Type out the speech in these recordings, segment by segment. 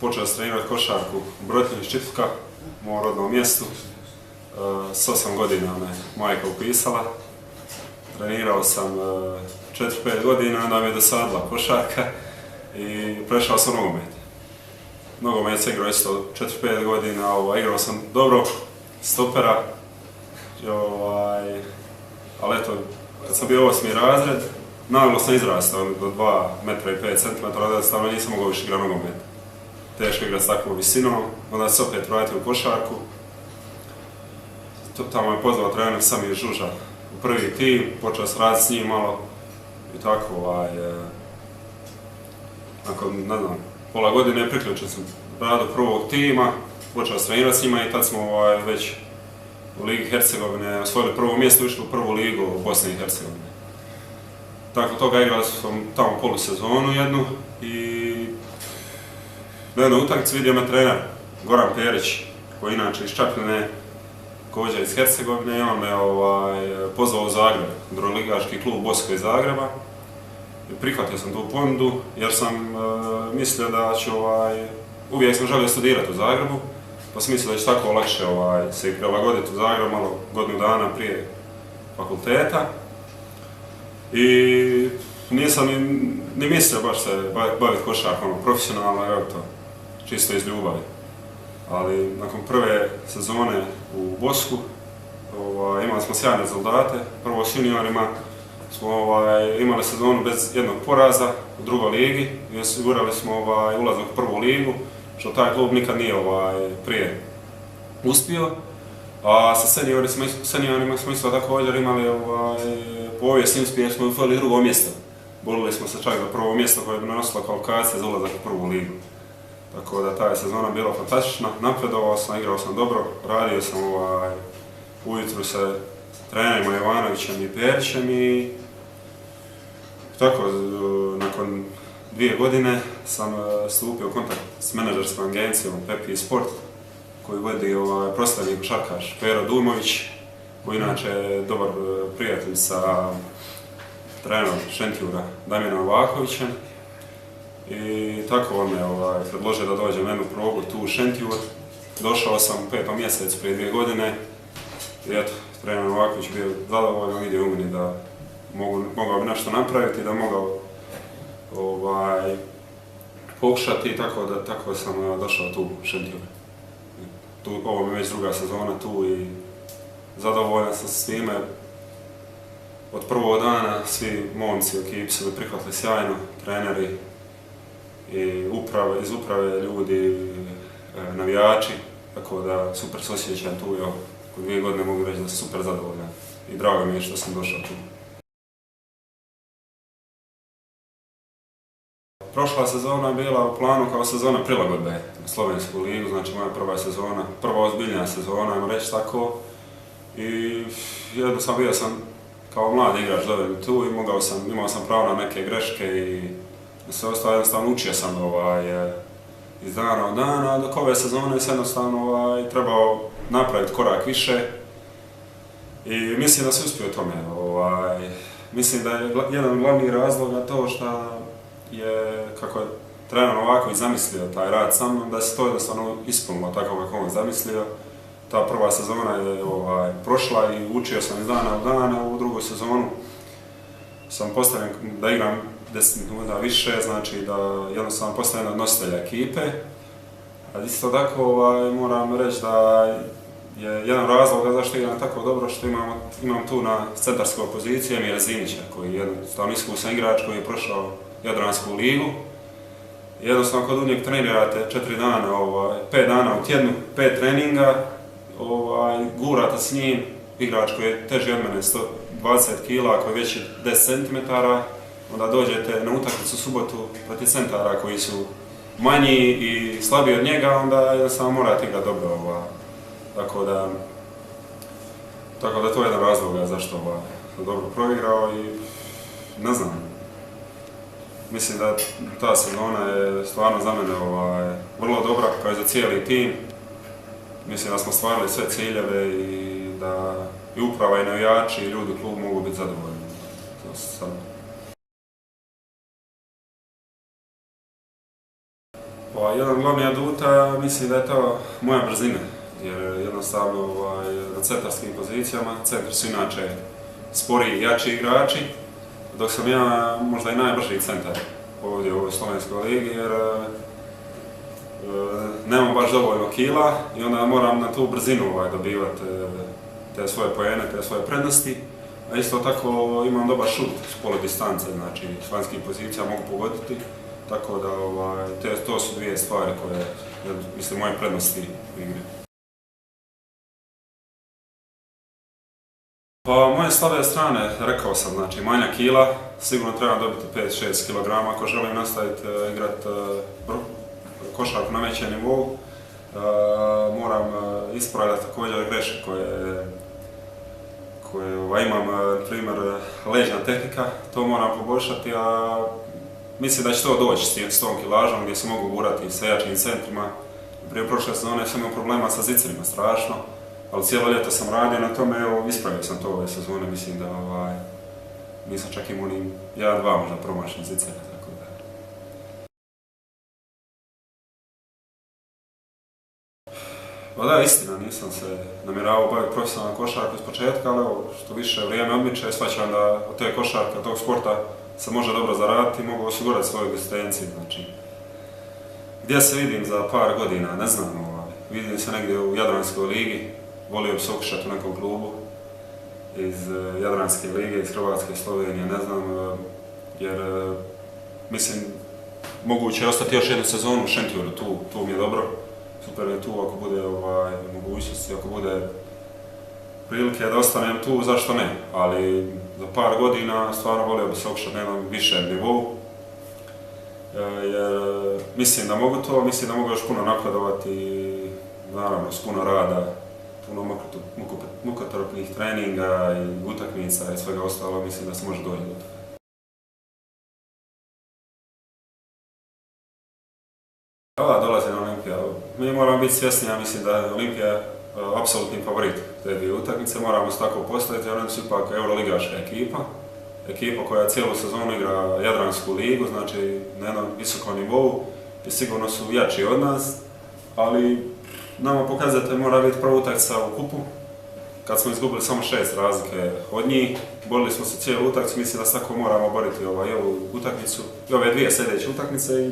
počeo sam trenirati košarku u Brotljeni Štitvka, u mom rodnom mjestu. S 8 godina me majka upisala. Trenirao sam 4-5 godina, onda mi je dosadila košarka i prešao sam nogomet. Nogomet sam igrao isto 4-5 godina, igrao sam dobro, stopera. Ali eto, kad sam bio 8. razred, naglo sam izrastao do 2 metra i 5 centimetara, da stavno nisam mogao više igrati nogomet. Teško igrati s takvom visinom, onda se opet vratio u košarku. Tamo je pozvao trener Samir Žuža u prvi tim, počeo sam raditi s njim malo i tako, nakon, ne znam, pola godine priključio sam radu prvog tima, počeo sam trenirati s njima i tad smo već u Ligi Hercegovine osvojili prvo mjesto, išli u prvu ligu Bosne i Hercegovine. Tako toga igrali sam tamo polusezonu jednu i na jednoj utakmici vidio me trener Goran Perić, koji inače iz Čapljine, također iz Hercegovine, i on me pozvao u Zagreb, drugoligaški klub Bosko iz Zagreba. Prihvatio sam tu ponudu jer sam mislio da ću, uvijek sam želio studirati u Zagrebu, pa sam mislio da će tako lakše se prilagoditi u Zagrebu malo godinu dana prije fakulteta. I nisam ni mislio baš se baviti košarkom profesionalno, evo to, čisto iz ljubavi. Ali nakon prve sezone u Bosku imali smo sjajne rezultate. Prvo s juniorima smo imali sezonu bez jednog poraza u drugoj ligi i osigurali smo ulazak u prvu ligu, što taj klub nikad nije prije uspio. A sa seniorima smo isto također imali povijesni uspjeh, smo osvojili drugo mjesto. Borili smo se čak za prvo mjesto koje bi nanosila kvalifikacija za ulazak u prvu ligu. Tako da ta je sezona bila fantastična, napredovao sam, igrao sam dobro, radio sam ujutru sa trenerima Jovanovićem i Perićem i tako, nakon 2 godine sam stupio u kontakt s menadžerskom agencijom Pepi Sport, koji vodi proslavni košarkaš Pero Dujmović, koji inače je dobar prijatelj sa trenerom Šentjura Damjanom Vakovićem. I tako on me predložio da dođem na jednu probu tu u Šentjur. Došao sam u 5. mjesecu prije 2 godine i eto, trener Novaković bio zadovoljan, vidio u meni da mogao bi nešto napraviti, da mogao pokušati, tako sam došao tu u Šentjur. Ovo mi je već druga sezona tu i zadovoljan sam s time. Od prvog dana svi momci u ekipi su me prihvatili sjajno, treneri i iz uprave ljudi, navijači, tako da super se osjećam tu i oko 2 godine mogu reći da sam super zadovoljan i drago mi je što sam došao tu. Prošla sezona je bila u planu kao sezona prilagodbe na Slovensku ligu, znači moja prva sezona, prva ozbiljna sezona, ajmo reći tako. I jednostavno bio sam kao mlad igrač dovoljan tu i imao sam pravo na neke greške i sve ostalo, jednostavno učio sam iz dana od dana, dok ove sezone sam jednostavno trebao napraviti korak više i mislim da se uspio u tome. Mislim da je jedan od glavnih razloga to što je, kako je trener Novaković zamislio taj rad sa mnom, da se to jednostavno ispunilo tako kako on zamislio. Ta prva sezona je prošla i učio sam iz dana od dana, u drugu sezonu sam postavljen da igram 10 minuta više, znači da jednostavno postavljam nositelja ekipe. A isto tako moram reći da je jedan razlog zašto igram tako dobro, što imam tu na centarskoj poziciji Emira Zinića, koji je jednostavno iskusan igrač koji je prošao Jadransku ligu. Jednostavno kod njeg trenirate 4 dana, 5 dana u tjednu, 5 treninga, gurate s njim, igrač koji je teži od mene 120 kg, koji je veći 10 cm, onda dođete na utakmicu u subotu protiv centara koji su manji i slabiji od njega, onda jednostavno morate igrati dobro. Tako da to je jedan razlog zašto sam dobro proigrao i ne znam. Mislim da ta sezona je stvarno za mene vrlo dobra, kao i za cijeli tim. Mislim da smo stvarili sve ciljeve i da i uprava i navijači i ljudi u klubu mogu biti zadovoljni. Pa jedan od glavnih aduta mislim da je to moja brzina, jer jednostavno na centarskim pozicijama, centri su inače sporiji i jači igrači, dok sam ja možda i najbrži centar ovdje u ovoj slovenskoj ligi, jer nemam baš dovoljno kila i onda moram na tu brzinu dobivati te svoje poene, te svoje prednosti. A isto tako imam dobar šut s pole distance, znači s vanjskih pozicija mogu pogoditi, tako da to su dvije stvari koje, mislim, moje prednosti u igri. Pa moje slabe strane, rekao sam, znači manja kila, sigurno trebam dobiti 5-6 kg ako želim nastaviti igrati košarku na većem nivou. Moram ispravljati također greške koje imam, na primjer, leđna tehnika, to moram poboljšati, a mislim da će to doći s tom kilažom gdje se mogu gurati sa jačim centrima. Prije prošle sezone sam imao problema sa zicerima, strašno, ali cijelo ljeto sam radio na tome, evo, ispravio sam to ove sezone, mislim da nisam čak imao ni 1-2 možda promašenih zicera, tako da. Pa da, istina, nisam se namjeravao baviti profesionalnom košarkom iz početka, ali evo, što više vrijeme odmiče, shvaćam da od te košarke, od tog sporta se može dobro zaraditi i mogu osigurati svoju egzistenciju, znači. Gdje se vidim za par godina, ne znam, vidim se negdje u Jadranskoj ligi, volio bi se okušati u nekom klubu iz Jadranske lige, iz Hrvatske, Slovenije, ne znam, jer mislim, moguće je ostati još jednu sezonu u Šentjuru, tu mi je dobro. Super je tu ako bude mogućnosti, ako bude prilike da ostanem tu, zašto ne, ali za par godina stvarno volio bi se okušati na jednom višem nivou. Jer mislim da mogu to, mislim da mogu još puno napredovati, naravno s puno rada, puno mukotrpnih treninga i utakmica i svega ostalo, mislim da se može doći do toga. Da, dolazi na Olimpijadu. Mi moramo biti svjesni, ja mislim da je Olimpija apsolutni favorit te dvije utakmice, moramo se tako postaviti, jer oni su ipak euroligaška ekipa koja cijelu sezonu igra Jadransku ligu, znači na jednom visokom nivou i sigurno su jači od nas, ali nama pokazatelj mora biti prva utakmica u kupu, kad smo izgubili samo 6 razlike od njih, borili smo se cijelu utakmicu, mislim da se tako moramo boriti ovu utakmicu i ove dvije sljedeće utakmice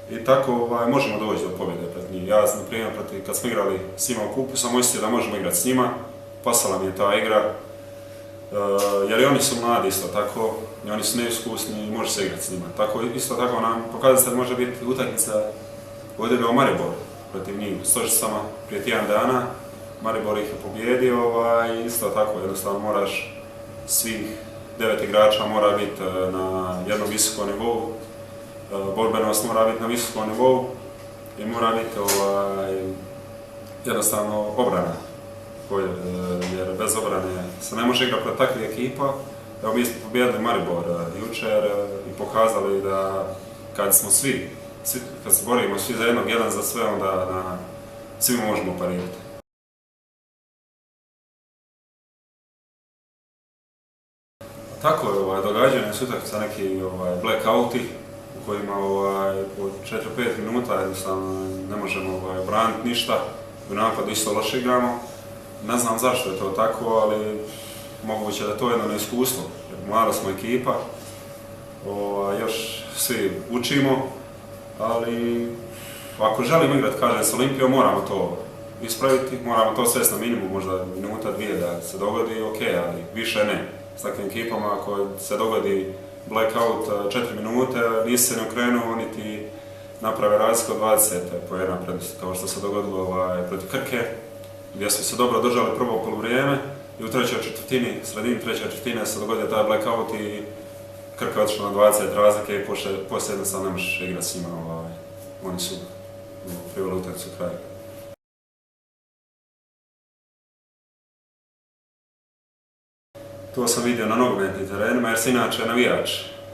i tako možemo doći do pobjede pred njih. Ja, na primjer, kad smo igrali s njima u kupu, sam osjetio da možemo igrati s njima, pasala mi je ta igra, jer i oni su mladi isto tako, i oni su neiskusni i može se igrati s njima. Isto tako nam pokazatelj može biti utakmica odigrao Maribor protiv njih u Stožicama prije tjedan dana. Maribor ih je pobjedio i isto tako jednostavno moraš svih 9 igrača mora biti na jednom visokom nivou, borbenost mora biti na visokom nivou i mora biti jednostavno obrana. Jer bez obrane se ne može igrati protiv takvih ekipa. Evo, mi smo pobijedili Maribor jučer i pokazali da kad se borimo svi za jednog, jedan za sve, onda svima možemo parirati. Tako je, događanje su utakmica neki blackouti u kojima po 4-5 minuta jednostavno ne možemo braniti ništa, u napadu isto loše igramo. Ne znam zašto je to tako, ali moguće da je to jedno neiskustvo, jer mlada smo ekipa, još svi učimo, ali ako želimo igrati, kažem, s Olimpijom, moramo to ispraviti, moramo to svesti na minimum, možda minuta, dvije da se dogodi, ok, ali više ne. S takvim ekipama, ako se dogodi blackout 4 minute, nisi se ne okrenuo, niti naprave razliku od 20 poena prednosti, kao što se dogodilo protiv Krke, gdje smo se dobro držali prvo poluvrijeme i u trećoj četvrtini, sredini treće četvrtine se dogodio taj blackout i Krka je otišla na 20 razlike i poslije jednostavno ne možeš igrati s njima, oni su priveli utakmicu u kraju. To sam vidio na nogometnim terenima jer sam inače navijač,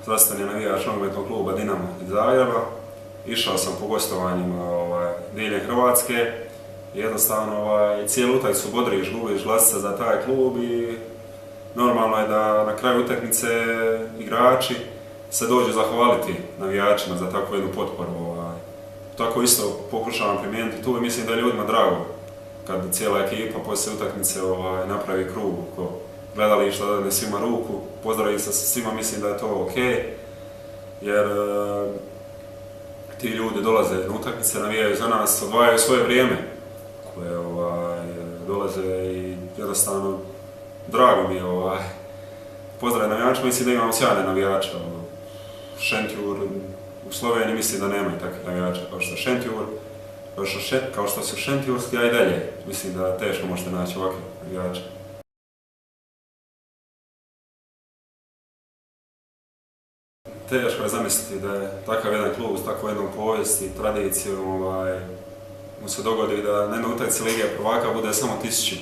zastavni navijač nogometnog kluba Dinamo iz Zagreba. Išao sam po gostovanjima diljem Hrvatske i jednostavno cijelu utakmicu bodriš, gubiš glasice za taj klub i normalno je da na kraju utakmice igrači se dođu zahvaliti navijačima za takvu jednu potporu. tako isto pokušavam primijeniti tu i mislim da je ljudima drago kad cijela ekipa poslije utakmice napravi krug oko gledališta, dadne svima ruku, pozdravi se sa svima, mislim da je to ok, jer ti ljudi dolaze na utakmice, navijaju za nas, odvajaju svoje vrijeme koje dolaze i jednostavno drago mi je pozdrav navijača, mislim da imamo sjajne navijače. Šentjur u Sloveniji mislim da nemaju takvih navijača kao što je Šentjur, kao što su šentjurski, a i dalje. Mislim da teško možete naći ovakve navijače. Teško je zamisliti da je takav jedan klub s takvom jednom povijesti i tradicijom mu se dogodi da na jednoj utakmici Lige prvaka bude samo 1000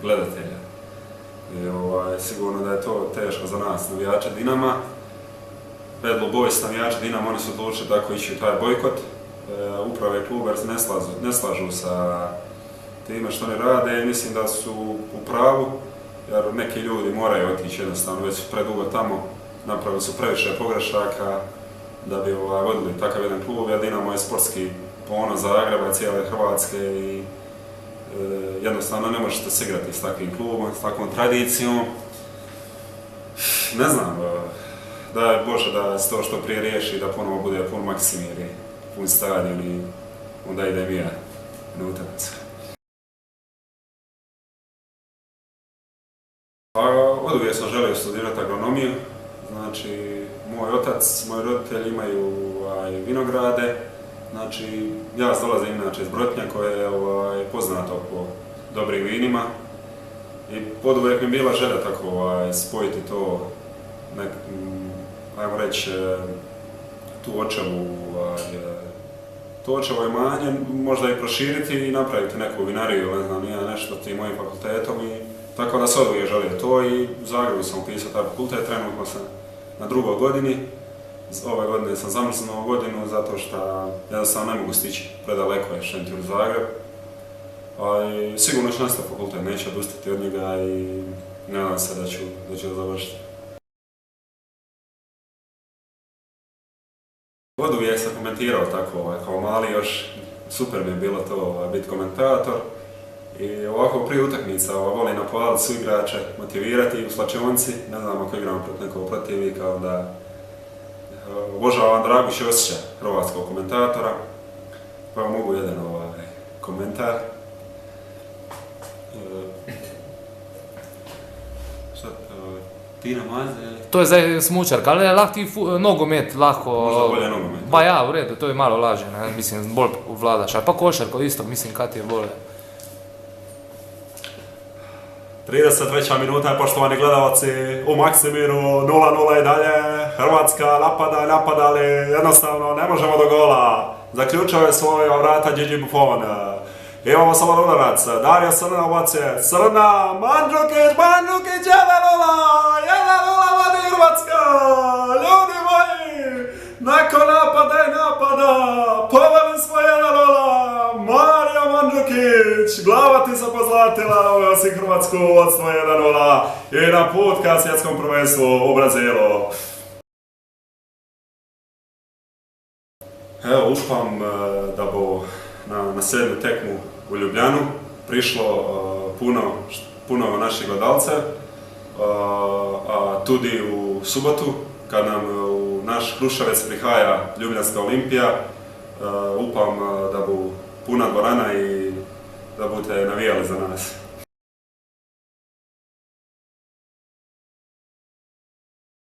gledatelja. I sigurno da je to teško za nas, navijače Dinama. Bad Blue Boys, navijači Dinama, oni su odlučili tako ići u taj bojkot. Uprave kluba jer se ne slažu sa time što oni rade i mislim da su u pravu, jer neki ljudi moraju otići jednostavno, već su predugo tamo, napravili su previše pogrešaka da bi vodili takav jedan klub, jer Dinamo je sportski ponos Zagreba, cijele Hrvatske i jednostavno ne možete se igrati s takvim klubom, s takvom tradicijom. Ne znam, daj Bože da se to što prije riješi, da ponovo bude pun Maksimir i pun stadion i onda idem i ja na utakmicu. Oduvijek sam želio studirati agronomiju, znači moj otac, moji roditelji imaju vinograde, znači ja dolazim inače iz Brotnja koje je poznato po dobrim vinima i oduvijek mi je bila želja tako spojiti to, ajmo reći, to očevo imanje, možda i proširiti i napraviti neku vinariju, ne znam, nije nešto tim mojim fakultetom i tako da se oduvijek želio to i u Zagrebu sam upisao taj fakultet, trenutno sam na 2. godini. Ove godine sam zamrznuo godinu zato što jednostavno ne mogu stići, predaleko je Šentjur Zagreb. Ali sigurno ću nastaviti fakultet, neću odustati od njega i nadam se da ću završiti. Oduvijek sam komentirao tako, kao mali još, super mi je bilo to biti komentator. I ovako prije utakmica volim napovaliti su igrače, motivirati u slačionci, ne znam ako igram protiv nekog protivnika, onda obožavam Draguš Josića, hrvatskog komentatora, pa mogu jedan komentar. Tina Maze ili? To je za smučarka, ali je lahki nogomet, lahko... Možda bolje nogomet. Ba ja, u redu, to je malo laže, mislim, bolj vladaš, ali pa košarko isto, mislim, kad ti je bolje. 33. minuta, poštovani gledalci, u Maksimiru 0:0 i dalje, Hrvatska napada, ali jednostavno ne možemo do gola. Zaključio je svoja vrata Gigi Buffon. Imamo samo udarac, Dario Srna ubacuje, Srna, Mandžukić, 1:0 vodi Hrvatska! Ljudi moji, nakon napada, poveli smo 1:0, Mario Mandžukić, glava ti se pozlatila, uveo si Hrvatsku vodstvo 1:0 i na put ka svjetskom prvenstvu u Brazilu. Evo, upam da bo na 7. tekmu u Ljubljanu prišlo puno naših gledalcev, a tudi u subotu, kad nam u naš Kruševec prihaja Ljubljanska Olimpija, upam da bu puna dvorana i da budete navijali za nas.